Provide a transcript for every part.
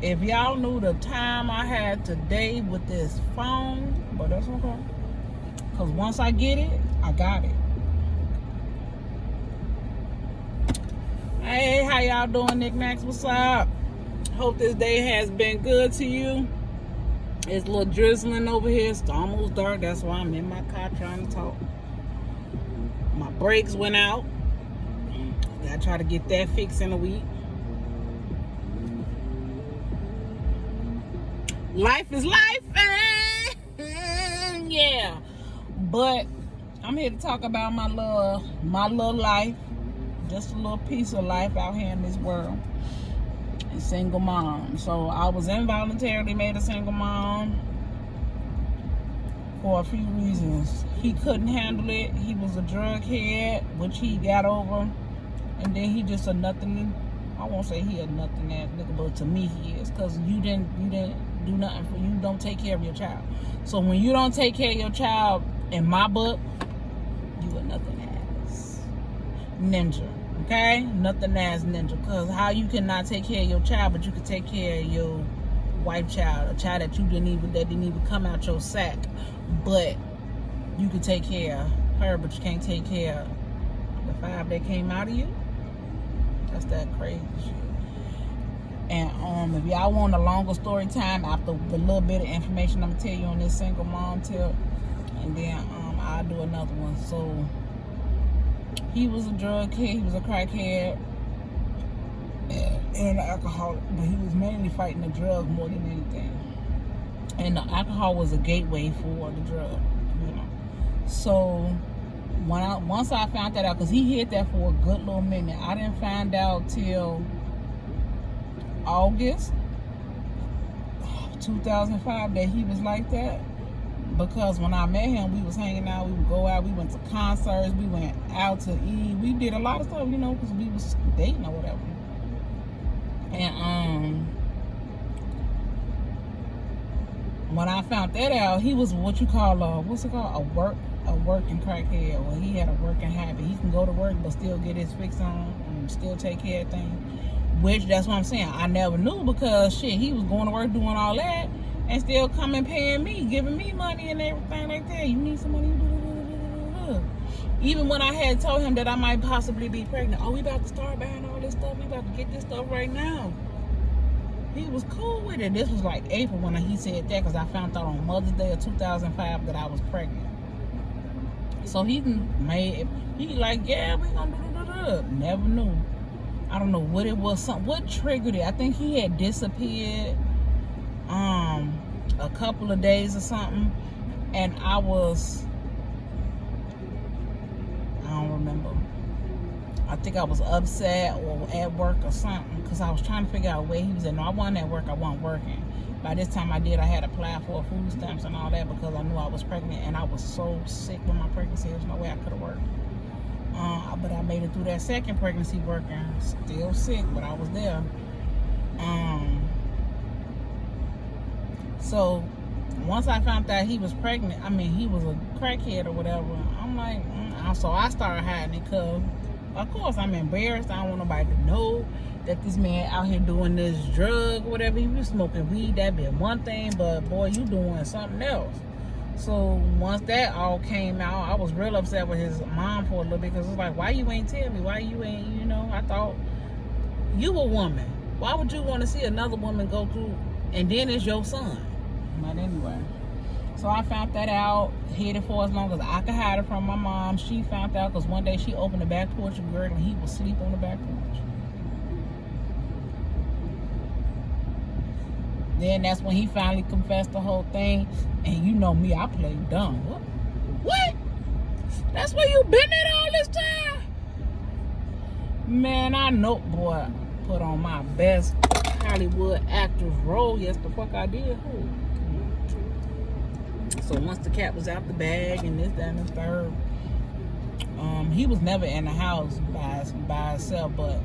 If y'all knew the time I had today with this phone, but that's okay. Because once I get it, I got it. Hey, how y'all doing, knickknacks? What's up? Hope this day has been good to you. It's a little drizzling over here. It's almost dark. That's why I'm in my car trying to talk. My brakes went out. Gotta try to get that fixed in a week. Life is life. Yeah. But I'm here to talk about my little life. Just a little piece of life out here in this world. A single mom. So I was involuntarily made a single mom for a few reasons. He couldn't handle it. He was a drug head, which he got over. And then he just a nothing. I won't say he a nothing ass nigga, but to me he is. Because you didn't do nothing for you. Don't take care of your child. So when you don't take care of your child, in my book, you a nothing ass ninja. Okay? Nothing ass ninja. Because how you cannot take care of your child, but you can take care of your wife child, a child that didn't even come out your sack. But you can take care of her, but you can't take care of the 5 that came out of you. That's that crazy shit. And if y'all want a longer story time after the little bit of information I'm gonna tell you on this single mom tip, and then I'll do another one. So he was a drug kid, he was a crackhead, and an alcoholic, but he was mainly fighting the drug more than anything. And the alcohol was a gateway for the drug, you know. So once I found that out, because he hid that for a good little minute, I didn't find out till August 2005 that he was like that. Because when I met him, we was hanging out, we would go out, we went to concerts, we went out to eat, we did a lot of stuff, you know, because we was dating or whatever. And when I found that out, he was what you call a working crackhead. Well, he had a working habit. He can go to work but still get his fix on and still take care of things. Which, that's what I'm saying, I never knew, because shit, he was going to work doing all that and still coming paying me, giving me money and everything like that. You need some money? Even when I had told him that I might possibly be pregnant, oh, we about to start buying all this stuff, we about to get this stuff right now. He was cool with it. This was like April when he said that, because I found out on Mother's Day of 2005 that I was pregnant. So he like, yeah, we gonna do. Never knew. I don't know what it was. What triggered it? I think he had disappeared a couple of days or something, and I don't remember. I think I was upset or at work or something, because I was trying to figure out where he was at. No, I wasn't at work. I wasn't working. By this time I had applied for food stamps and all that, because I knew I was pregnant, and I was so sick with my pregnancy. There's no way I could have worked. But I made it through that second pregnancy working. Still sick, but I was there. So once I found out he was pregnant, he was a crackhead or whatever, I'm like, so I started hiding it, because of course I'm embarrassed. I don't want nobody to know that this man out here doing this drug, whatever. He was smoking weed, that'd be one thing, but boy, you doing something else. So once that all came out, I was real upset with his mom for a little bit, because it's like, why you ain't tell me? Why you ain't, I thought you a woman. Why would you want to see another woman go through, and then it's your son? But anyway, so I found that out, hid it for as long as I could hide it from my mom. She found out because one day she opened the back porch of Greg and he was asleep on the back porch. Then that's when he finally confessed the whole thing. And you know me, I played dumb. What? That's where you been at all this time? Man, I know, boy, put on my best Hollywood actor's role. Yes, the fuck I did. So once the cat was out the bag and this, that, and the third, he was never in the house by himself, but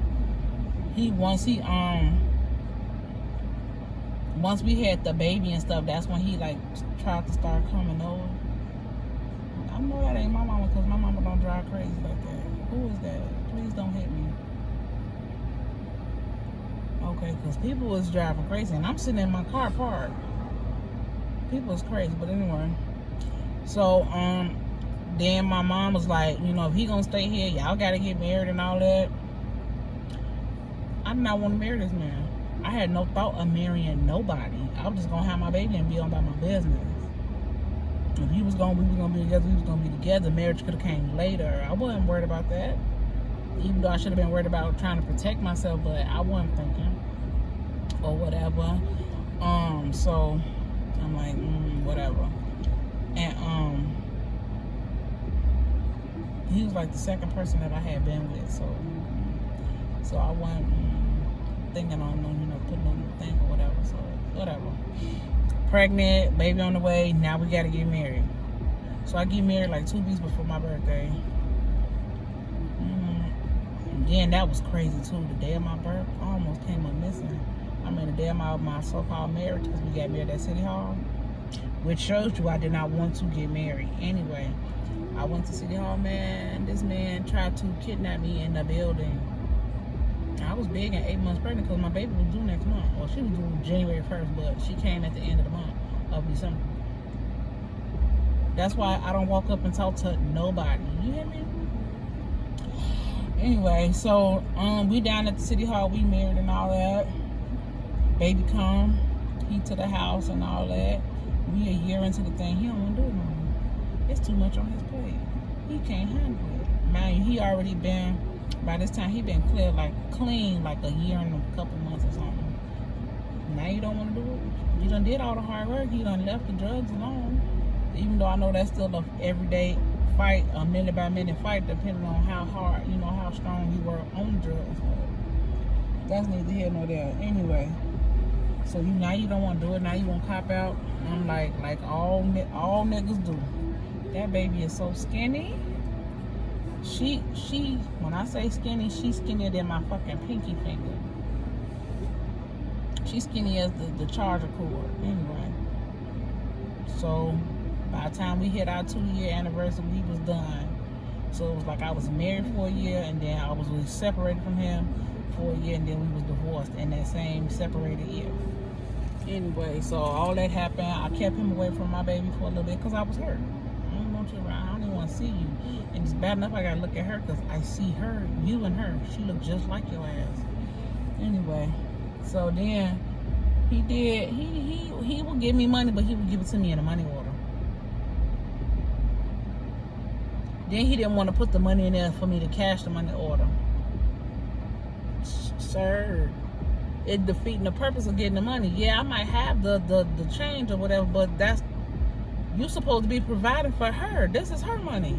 once we had the baby and stuff, that's when he like tried to start coming over. I know that ain't my mama, because my mama don't drive crazy like that. Who is that? Please don't hit me. Okay, because people was driving crazy, and I'm sitting in my car parked. People was crazy, but anyway. So, then my mom was like, you know, if he gonna stay here, y'all gotta get married and all that. I did not want to marry this man. I had no thought of marrying nobody. I was just gonna have my baby and be on about my business. If we was gonna be together, we was gonna be together. Marriage could have came later. I wasn't worried about that. Even though I should have been worried about trying to protect myself, but I wasn't thinking or whatever. So I'm like, whatever. And he was like the second person that I had been with, so I wasn't thinking on, you know, putting on the thing or whatever. So whatever. Pregnant, baby on the way. Now we gotta get married. So I get married like 2 weeks before my birthday. And then that was crazy too. The day of my birth, I almost came up missing. I mean, the day of my so-called marriage, because we got married at City Hall, which shows you I did not want to get married. Anyway, I went to City Hall, man. This man tried to kidnap me in the building. I was big and 8 months pregnant because my baby was due next month. Well, she was due January 1st, but she came at the end of the month of December. That's why I don't walk up and talk to nobody. You hear me? Anyway, so we down at the City Hall, we married and all that. Baby come, he to the house and all that. We a year into the thing, he don't want to do it no more. It's too much on his plate. He can't handle it. Mind you, he already been, by this time he been clean like a year and a couple months or something. Now you don't want to do it. You done did all the hard work. You done left the drugs alone. Even though I know that's still a everyday fight, a minute by minute fight, depending on how hard, you know, how strong you were on the drugs. But that's neither here nor there. Anyway, so now you don't want to do it. Now you want to cop out. I'm like all niggas do. That baby is so skinny. She, when I say skinny, she's skinnier than my fucking pinky finger. She's skinny as the charger cord. Anyway, so by the time we hit our 2-year anniversary, we was done. So it was like I was married for a year, and then I was really separated from him for a year, and then we was divorced in that same separated year. Anyway, so all that happened. I kept him away from my baby for a little bit because I was hurt. I don't want you around. I don't even want to see you. And it's bad enough I gotta look at her because I see her, you and her. She look just like your ass. Anyway, so then he would give me money, but he would give it to me in a money order. Then he didn't want to put the money in there for me to cash the money order. Sir, it defeating the purpose of getting the money. Yeah, I might have the change or whatever, but that's, you're supposed to be providing for her. This is her money.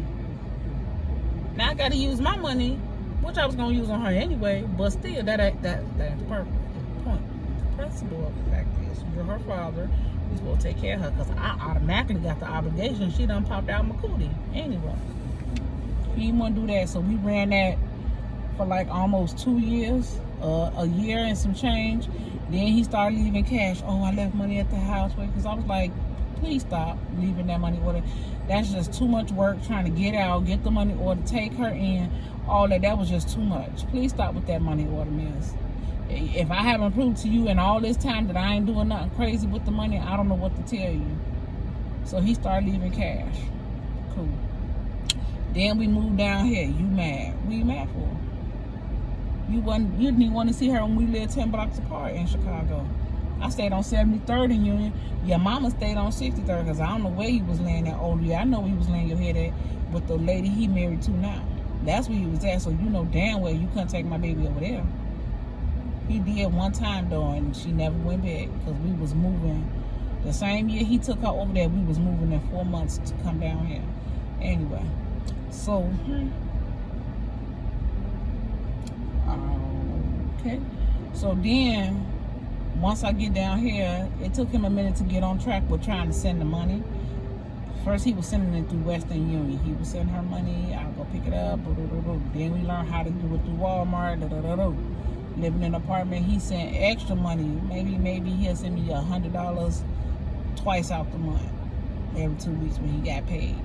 Now I got to use my money, which I was gonna use on her anyway. But still, that's the purpose. The point, the principle of the fact is, you're her father. You're supposed to take care of her, because I automatically got the obligation. She done popped out my cootie anyway. He didn't want to do that, so we ran that for like almost 2 years, a year and some change. Then he started leaving cash. Oh, I left money at the house, because I was like, please stop leaving that money order. That's just too much work trying to get out, get the money order, take her in, all that. That was just too much. Please stop with that money order, miss. If I haven't proved to you in all this time that I ain't doing nothing crazy with the money, I don't know what to tell you. So he started leaving cash. Cool. Then we moved down here. You mad? What you mad for? You didn't even want to see her when we lived 10 blocks apart in Chicago. I stayed on 73rd and Union. Your mama stayed on 63rd, because I don't know where he was laying that old year. I know he was laying your head at with the lady he married to now. That's where he was at, so you know damn well you couldn't take my baby over there. He did one time though, and she never went back, because we was moving. The same year he took her over there, we was moving in 4 months to come down here. Anyway, so okay. So then, once I get down here, it took him a minute to get on track with trying to send the money. First, he was sending it through Western Union. He would send her money, I'll go pick it up. Then we learned how to do it through Walmart. Living in an apartment, he sent extra money. Maybe he'll send me $100 twice out the month, every 2 weeks when he got paid.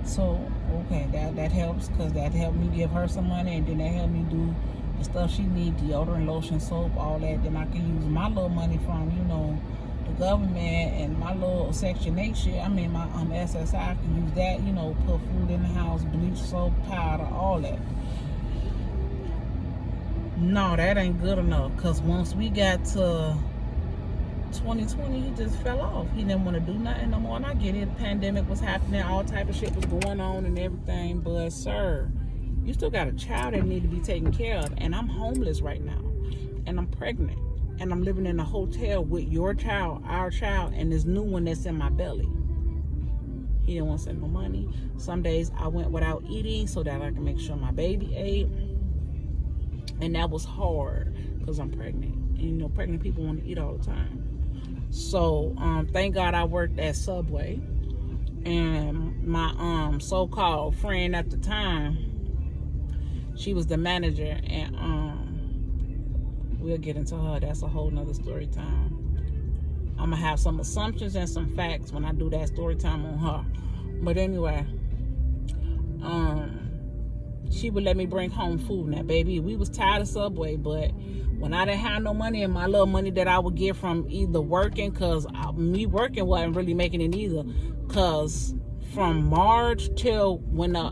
So, okay, that helps, because that helped me give her some money, and then that helped me do the stuff she need, deodorant, lotion, soap, all that. Then I can use my little money from, the government and my little Section 8 shit. I mean, my SSI, I can use that, put food in the house, bleach, soap, powder, all that. No, that ain't good enough. Because once we got to 2020, he just fell off. He didn't want to do nothing no more. And I get it. The pandemic was happening. All type of shit was going on and everything. But, sir, you still got a child that need to be taken care of. And I'm homeless right now. And I'm pregnant. And I'm living in a hotel with your child, our child, and this new one that's in my belly. He didn't want to send no money. Some days I went without eating so that I can make sure my baby ate. And that was hard because I'm pregnant. And, pregnant people want to eat all the time. So, thank God I worked at Subway. And my so-called friend at the time, she was the manager. And we'll get into her. That's a whole nother story time. I'm going to have some assumptions and some facts when I do that story time on her. But anyway, she would let me bring home food. Now, baby, we was tired of Subway, but when I didn't have no money and my little money that I would get from either working, because me working wasn't really making it either, because from March till when the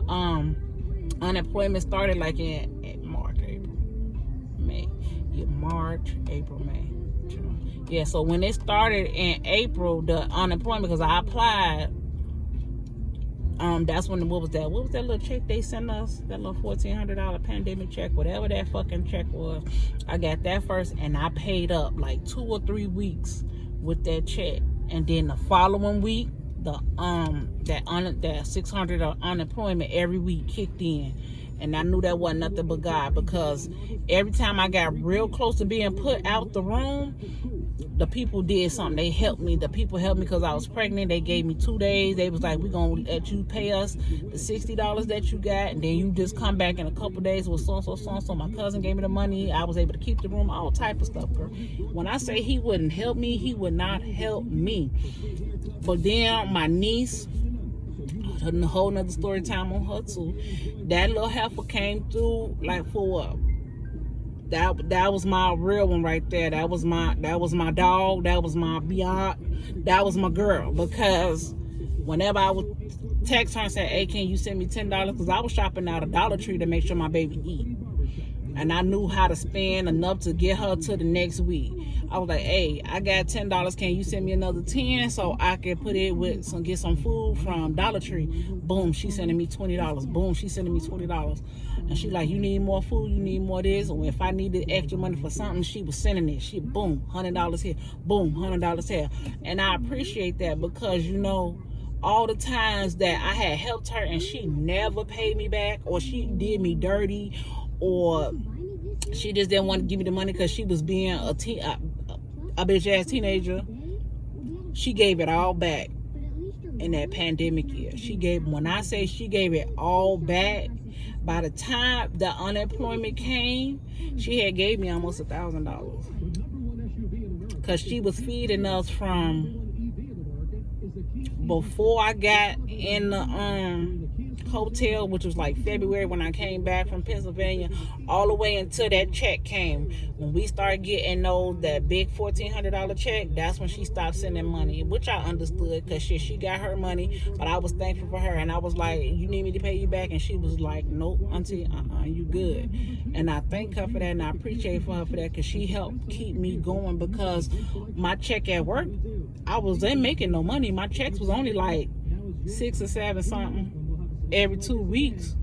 unemployment started, like in March, April, May. Yeah, March, April, May, June. Yeah, so when it started in April, the unemployment, because I applied, that's when, what was that little check they sent us? That little $1,400 pandemic check, whatever that fucking check was. I got that first, and I paid up like 2 or 3 weeks with that check. And then the following week, that $600 unemployment every week kicked in. And I knew that wasn't nothing but God, because every time I got real close to being put out the room, the people did something. They helped me. The people helped me because I was pregnant. They gave me 2 days. They was like, we're going to let you pay us the $60 that you got, and then you just come back in a couple days with so-and-so, so-and-so. My cousin gave me the money. I was able to keep the room, all type of stuff, girl. When I say he wouldn't help me, he would not help me. But then my niece, a whole nother story time on her too. That little heifer came through like for what? That was my real one right there. That was my dog. That was my beyond. That was my girl. Because whenever I would text her and say, "Hey, can you send me $10?" Because I was shopping out a Dollar Tree to make sure my baby eat. And I knew how to spend enough to get her to the next week. I was like, "Hey, I got $10. Can you send me another 10 so I can put it with get some food from Dollar Tree?" Boom, she sending me $20. Boom, she sending me $20. And she like, "You need more food, you need more this." And if I needed extra money for something, she was sending it. She boom, $100 here, boom, $100 here. And I appreciate that, because all the times that I had helped her and she never paid me back, or she did me dirty, or she just didn't want to give me the money because she was being a bitch ass teenager. She gave it all back in that pandemic year. When I say she gave it all back, by the time the unemployment came, she had gave me almost $1,000, because she was feeding us from before I got in the hotel, which was like February when I came back from Pennsylvania, all the way until that check came. When we started getting that big $1,400 check, that's when she stopped sending money, which I understood, because she got her money, but I was thankful for her. And I was like, "You need me to pay you back?" And she was like, "Nope, auntie, you good." And I thank her for that, and I appreciate for her for that, because she helped keep me going. Because my check at work, I wasn't making no money. My checks was only like 6 or 7 something every 2 weeks.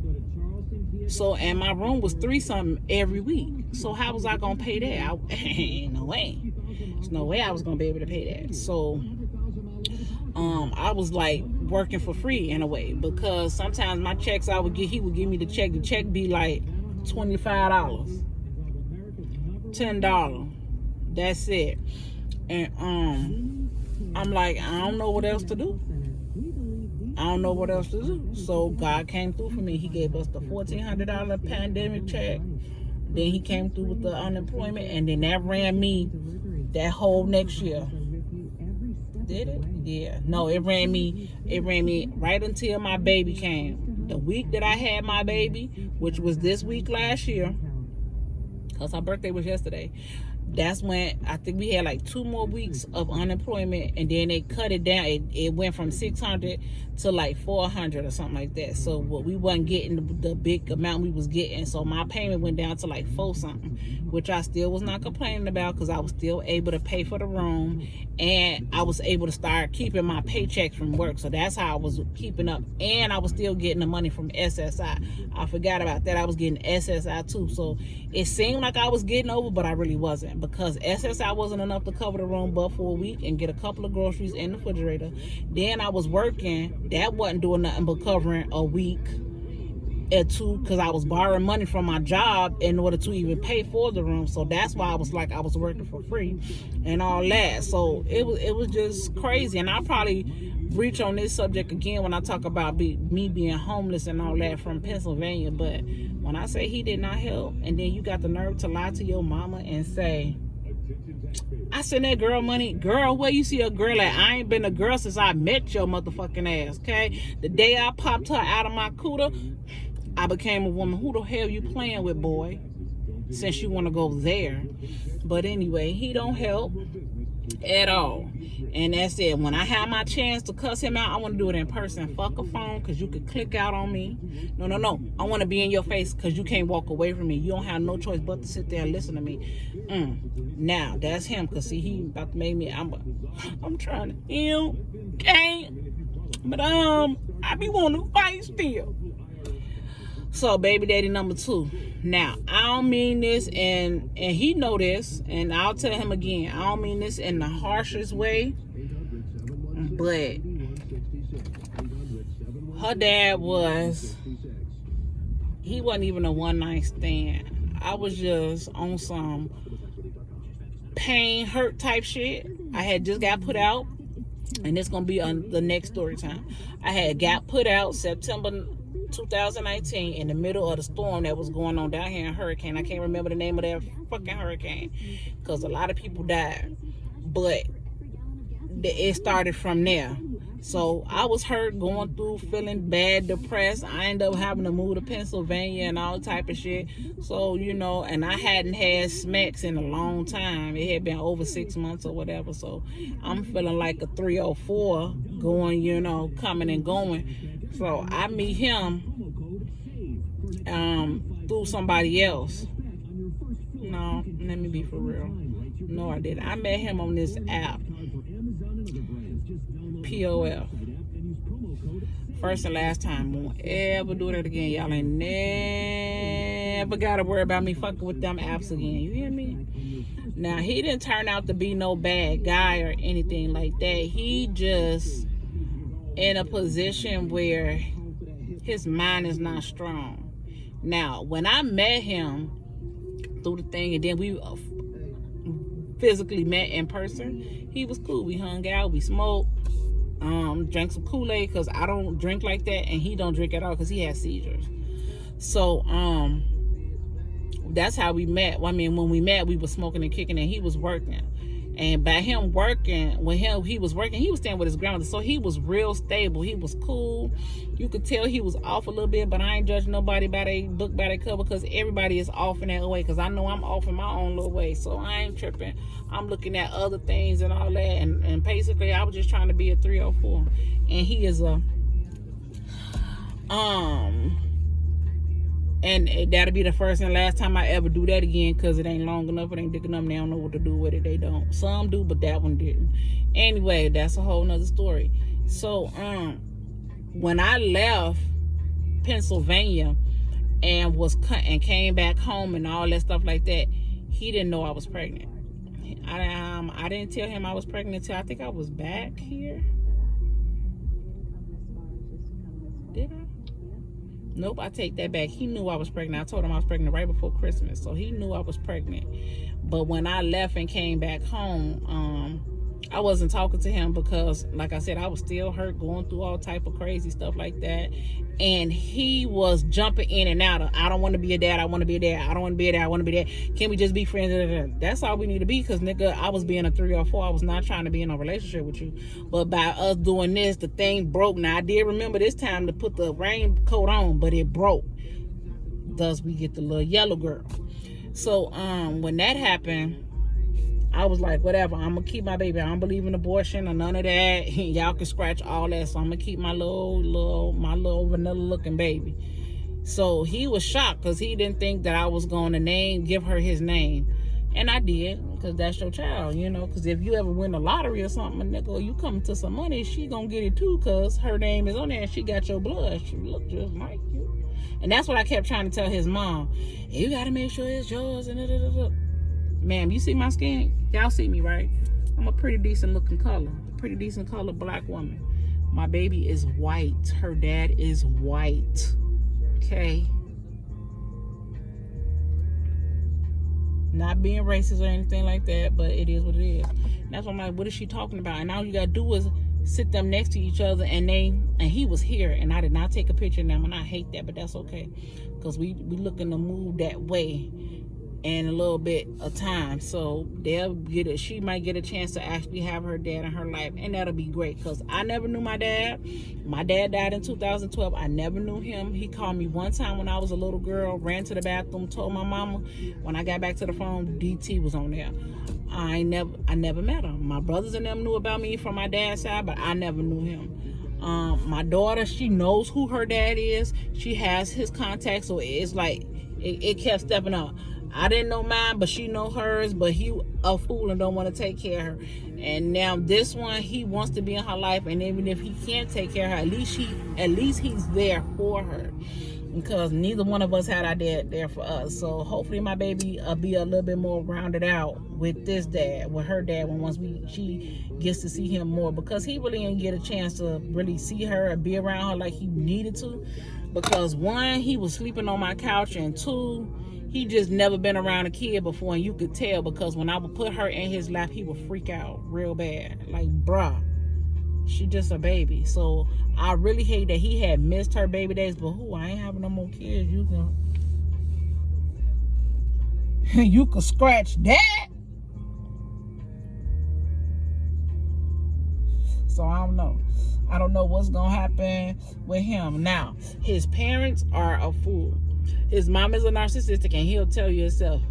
So, and my room was 3 something every week. So how was I gonna pay that? Ain't no way. There's no way I was gonna be able to pay that. So I was like working for free in a way, because sometimes my checks he would give me the check be like $25, $10. That's it. And I'm like, I don't know what else to do. So God came through for me. He gave us the $1,400 pandemic check. Then he came through with the unemployment, and then that ran me that whole next year. Did it? Yeah. No, it ran me right until my baby came. The week that I had my baby, which was this week last year, because her birthday was yesterday. That's when I think we had like 2 more weeks of unemployment, and then they cut it down. It went from 600 to like 400 or something like that. So what we wasn't getting the big amount we was getting. So my payment went down to like 4 something, which I still was not complaining about because I was still able to pay for the room, and I was able to start keeping my paychecks from work. So that's how I was keeping up, and I was still getting the money from SSI. I forgot about that. I was getting SSI too. So it seemed like I was getting over, but I really wasn't, because SSI wasn't enough to cover the room but for a week and get a couple of groceries in the refrigerator. Then I was working. That wasn't doing nothing but covering a week or 2, because I was borrowing money from my job in order to even pay for the room. So that's why I was like, I was working for free and all that. So it was just crazy. And I'll probably reach on this subject again when I talk about me being homeless and all that from Pennsylvania. But when I say he did not help, and then you got the nerve to lie to your mama and say, I sent that girl money. Girl, where you see a girl at? I ain't been a girl since I met your motherfucking ass, okay? The day I popped her out of my cooter, I became a woman. Who the hell you playing with, boy? Since you want to go there. But anyway, he don't help at all. And that's it. When I have my chance to cuss him out, I want to do it in person. Fuck a phone, because you could click out on me. No. I want to be in your face, because you can't walk away from me. You don't have no choice but to sit there and listen to me. Now, that's him, because see, he about to make me, I'm trying to heal. Can't. But I be wanting to fight still. So, baby daddy number 2. Now, I don't mean this, and he know this, and I'll tell him again, I don't mean this in the harshest way, but her dad he wasn't even a one-night stand. I was just on some pain, hurt type shit. I had just got put out, and it's going to be on the next story time. I had got put out September 2019 in the middle of the storm that was going on down here in Hurricane. I can't remember the name of that fucking hurricane because a lot of people died, but it started from there. So I was hurt, going through, feeling bad, depressed. I ended up having to move to Pennsylvania and all type of shit. So, and I hadn't had smacks in a long time. It had been over 6 months or whatever. So I'm feeling like a 304 going, coming and going. So I meet him through somebody else. No, let me be for real. No, I didn't. I met him on this app, POF. First and last time. Won't ever do that again. Y'all ain't never got to worry about me fucking with them apps again. You hear me? Now, he didn't turn out to be no bad guy or anything like that. He just in a position where his mind is not strong. Now, when I met him through the thing, and then we physically met in person, he was cool. We hung out, we smoked, drank some Kool-Aid, because I don't drink like that, and he don't drink at all because he has seizures. So that's how we met. I mean, when we met, we were smoking and kicking, and he was working. And by him working, he was working, he was staying with his grandmother. So he was real stable. He was cool. You could tell he was off a little bit, but I ain't judging nobody by their book, by their cover, because everybody is off in that way. Because I know I'm off in my own little way. So I ain't tripping. I'm looking at other things and all that. And basically, I was just trying to be a 304. And he is a... And that'll be the first and last time I ever do that again, because it ain't long enough, it ain't thick enough, they don't know what to do with it, they don't. Some do, but that one didn't. Anyway, that's a whole nother story. So, when I left Pennsylvania and came back home and all that stuff like that, he didn't know I was pregnant. I didn't tell him I was pregnant until I think I was back here. Did I? Nope, I take that back. He knew I was pregnant. I told him I was pregnant right before Christmas, so he knew I was pregnant. But when I left and came back home, I wasn't talking to him because, like I said, I was still hurt, going through all type of crazy stuff like that. And he was jumping in and out of, I don't want to be a dad, I want to be a dad, I don't want to be a dad, I want to be a dad. Can we just be friends? That's all we need to be, because, nigga, I was being a 3 or 4. I was not trying to be in a relationship with you. But by us doing this, the thing broke. Now, I did remember this time to put the raincoat on, but it broke. Thus, we get the little yellow girl. So when that happened, I was like, whatever, I'm gonna keep my baby. I don't believe in abortion or none of that. Y'all can scratch all that. So I'm gonna keep my little vanilla looking baby. So he was shocked because he didn't think that I was going to give her his name. And I did, because that's your child, you know. Because if you ever win the lottery or something, nigga, you come to some money, she gonna get it too, because her name is on there and she got your blood. She look just like you. And that's what I kept trying to tell his mom. You gotta make sure it's yours. And ma'am, you see my skin? Y'all see me, right? I'm a pretty decent looking color. Pretty decent color black woman. My baby is white. Her dad is white. Okay? Not being racist or anything like that, but it is what it is. And that's why I'm like, what is she talking about? And all you gotta do is sit them next to each other, and he was here, and I did not take a picture of them, and I hate that, but that's okay, because we looking to move that way in a little bit of time. So they'll get it. She might get a chance to actually have her dad in her life, and that'll be great, because I never knew my dad. My dad died in 2012. I never knew him. He called me one time when I was a little girl, ran to the bathroom, told my mama. When I got back to the phone, DT was on there. I never met him. My brothers and them knew about me from my dad's side, but I never knew him. My daughter, she knows who her dad is. She has his contact, so it's like it kept stepping up. I didn't know mine, but she know hers, but he a fool and don't want to take care of her. And now this one, he wants to be in her life, and even if he can't take care of her, at least he's there for her, because neither one of us had our dad there for us. So hopefully my baby will be a little bit more rounded out with this dad, with her dad, once she gets to see him more, because he really didn't get a chance to really see her and be around her like he needed to, because one, he was sleeping on my couch, and two, he just never been around a kid before, and you could tell, because when I would put her in his lap, he would freak out real bad. Like, bruh, she just a baby. So I really hate that he had missed her baby days, but I ain't having no more kids. You can scratch that. So I don't know. I don't know what's gonna happen with him. Now, his parents are a fool. His mom is a narcissistic, and he'll tell you himself.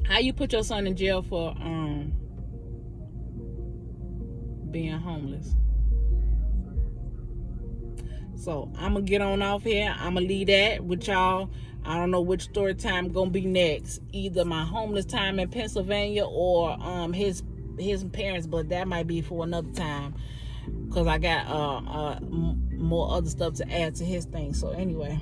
How you put your son in jail for being homeless? So I'm gonna get on off here. I'm gonna leave that with y'all. I don't know which story time gonna be next. Either my homeless time in Pennsylvania or his parents, but that might be for another time, because I got more other stuff to add to his thing. So anyway,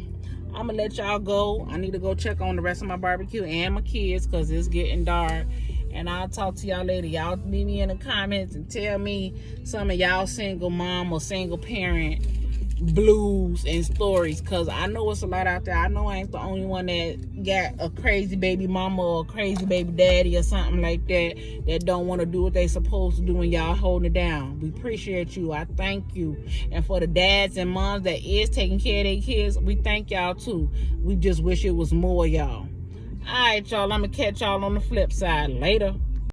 I'm gonna let y'all go. I need to go check on the rest of my barbecue and my kids, because it's getting dark. And I'll talk to y'all later. Y'all leave me in the comments and tell me some of y'all single mom or single parent blues and stories, because I know it's a lot out there. I know I ain't the only one that got a crazy baby mama or a crazy baby daddy or something like that don't want to do what they supposed to do, and y'all holding it down. We appreciate you. I thank you. And for the dads and moms that is taking care of their kids, we thank y'all too. We just wish it was more y'all. All right, y'all, I'm gonna catch y'all on the flip side later.